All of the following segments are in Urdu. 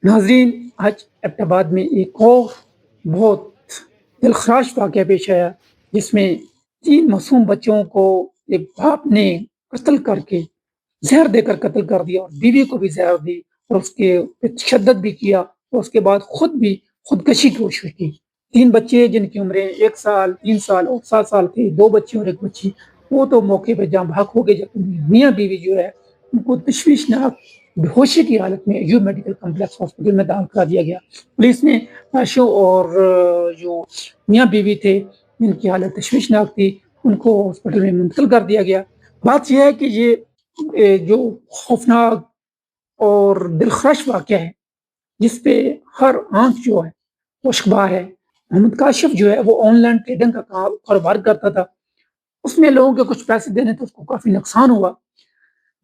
ناظرین، آج ایبٹ آباد میں ایک اور بہت دلخراش واقعہ پیش آیا جس میں 3 معصوم بچوں کو ایک باپ نے قتل کر کے زہر دے کر قتل کر دیا اور بیوی کو بھی زہر دی اور اس کے پہ تشدد بھی کیا اور اس کے بعد خود بھی خودکشی کی کوشش کی۔ 3 بچے جن کی عمریں 1 سال، 3 سال اور 7 سال تھی، 2 بچے اور 1 بچی، وہ تو موقع پہ جاں بحق ہو گئے، جبکہ میاں بیوی جو ہے ان کو تشویشناک بے ہوشی کی حالت میں ایوب میڈیکل کمپلیکس ہاسپٹل میں داخل کرا دیا گیا۔ پولیس نے لاشوں اور جو میاں بیوی تھے جن کی حالت تشویشناک تھی ان کو ہاسپٹل میں منتقل کر دیا گیا۔ بات یہ ہے کہ یہ جو خوفناک اور دلخراش واقعہ ہے جس پہ ہر آنکھ جو ہے مشکبار ہے۔ محمد کاشف جو ہے وہ آن لائن ٹریڈنگ کا کاروبار کرتا تھا، اس میں لوگوں کے کچھ پیسے دینے تھے، اس کو کافی نقصان ہوا،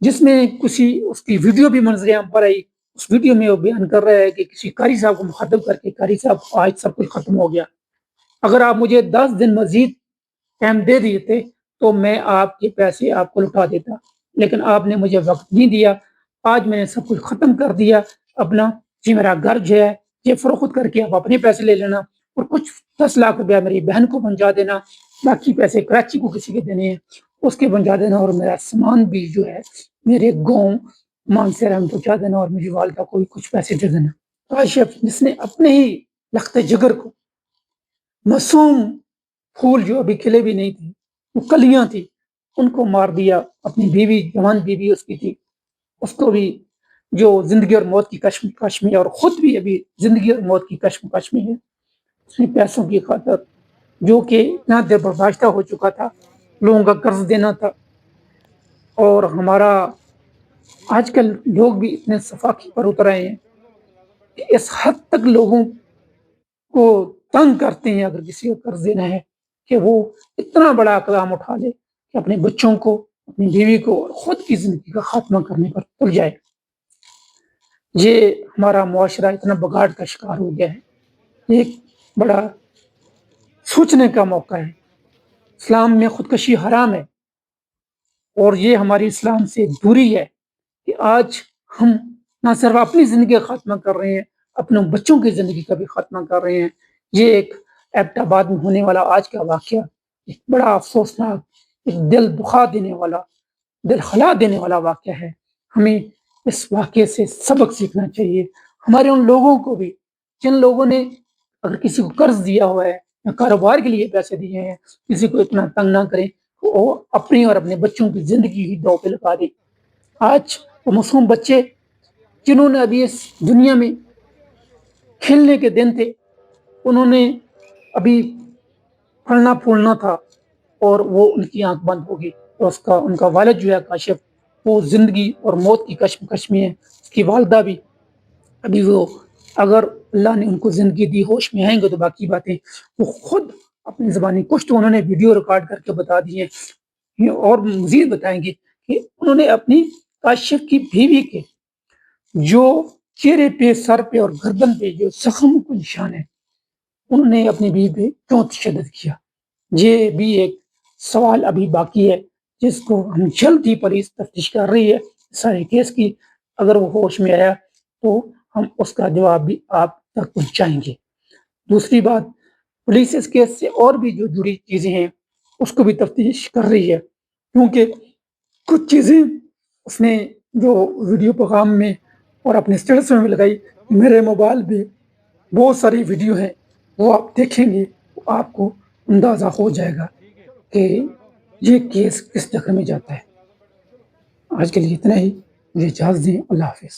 جس میں اس کی ویڈیو بھی منظر عام پر آئی۔ اس ویڈیو میں وہ بیان کر رہا ہے کہ کسی قاری صاحب کو مخاطب کر کے، قاری صاحب آج سب کچھ ختم ہو گیا، اگر آپ مجھے 10 دن مزید ٹائم دے دیتے تو میں آپ کے پیسے آپ کو لوٹا دیتا، لیکن آپ نے مجھے وقت نہیں دیا، آج میں نے سب کچھ ختم کر دیا اپنا، جی میرا گھر جو ہے یہ فروخت کر کے آپ اپنے پیسے لے لینا اور کچھ 10 لاکھ روپیہ میری بہن کو پہنچا دینا، باقی پیسے کراچی کو کسی کے دینے ہیں اس کے پہنچا دینا، اور میرا سامان بھی جو ہے میرے گاؤں مانسہرہ میں پہنچا دینا، اور میری والدہ کو بھی کچھ پیسے دے دینا۔ کاشف جس نے اپنے ہی لخت جگر کو، معصوم پھول جو ابھی کھلے بھی نہیں تھے، وہ کلیاں تھی، ان کو مار دیا۔ اپنی بیوی، جوان بیوی اس کی تھی، اس کو بھی جو زندگی اور موت کی کشمکش میں ہے، اور خود بھی ابھی زندگی اور موت کی کشمکش میں ہے۔ اس نے پیسوں کی خاطر جو کہ اتنا دیر برداشتہ ہو چکا تھا، لوگوں کا قرض دینا تھا، اور ہمارا آج کل لوگ بھی اتنے سفاکی پر اتر آئے ہیں کہ اس حد تک لوگوں کو تنگ کرتے ہیں اگر کسی کو قرض دینا ہے کہ وہ اتنا بڑا اقدام اٹھا لے کہ اپنے بچوں کو، اپنی بیوی کو اور خود کی زندگی کا خاتمہ کرنے پر تل جائے۔ یہ ہمارا معاشرہ اتنا بگاڑ کا شکار ہو گیا ہے، ایک بڑا سوچنے کا موقع ہے۔ اسلام میں خودکشی حرام ہے، اور یہ ہماری اسلام سے دوری ہے کہ آج ہم نہ صرف اپنی زندگی کا خاتمہ کر رہے ہیں، اپنے بچوں کی زندگی کا بھی خاتمہ کر رہے ہیں۔ یہ ایک ایبٹ آباد میں ہونے والا آج کا واقعہ ایک بڑا افسوسناک، ایک دل دکھا دینے والا، دل ہلا دینے والا واقعہ ہے۔ ہمیں اس واقعے سے سبق سیکھنا چاہیے۔ ہمارے ان لوگوں کو بھی جن لوگوں نے اگر کسی کو قرض دیا ہوا ہے یا کاروبار کے لیے پیسے دیے ہیں، کسی کو اتنا تنگ نہ کریں، وہ اپنی اور اپنے بچوں کی زندگی ہی دو پہ لگا دیں۔ آج وہ معصوم بچے جنہوں نے ابھی اس دنیا میں کھیلنے کے دن تھے، انہوں نے ابھی پھلنا پھولنا تھا، اور وہ ان کی آنکھ بند ہوگی، اور ان کا والد جو ہے کاشف، وہ زندگی اور موت کی کشمکش میں ہے۔ اس کی والدہ بھی ابھی، وہ اگر اللہ نے ان کو زندگی دی، ہوش میں آئیں گے تو باقی باتیں وہ خود اپنی زبانی کچھ تو انہوں نے ویڈیو ریکارڈ کر کے بتا دی ہے، اور مزید بتائیں گے کہ انہوں نے اپنی کاشف کی بیوی کے جو چہرے پہ، سر پہ اور گردن پہ جو زخم کو نشان ہے، انہوں نے اپنی بیوی پہ کیوں تشدد کیا؟ یہ بھی ایک سوال ابھی باقی ہے جس کو ہم جلد ہی پولیس تفتیش کر رہی ہے سارے کیس کی۔ اگر وہ ہوش میں آیا تو ہم اس کا جواب بھی آپ تک پہنچائیں گے۔ دوسری بات، پولیس اس کیس سے اور بھی جو جڑی چیزیں ہیں اس کو بھی تفتیش کر رہی ہے، کیونکہ کچھ چیزیں اس نے جو ویڈیو پیغام میں اور اپنے اسٹیٹس میں بھی لگائی، میرے موبائل پہ بہت ساری ویڈیو ہیں، وہ آپ دیکھیں گے تو آپ کو اندازہ ہو جائے گا کہ یہ کیس کس جگہ میں جاتا ہے۔ آج کے لیے اتنا ہی، مجھے اجازت دیں، اللہ حافظ۔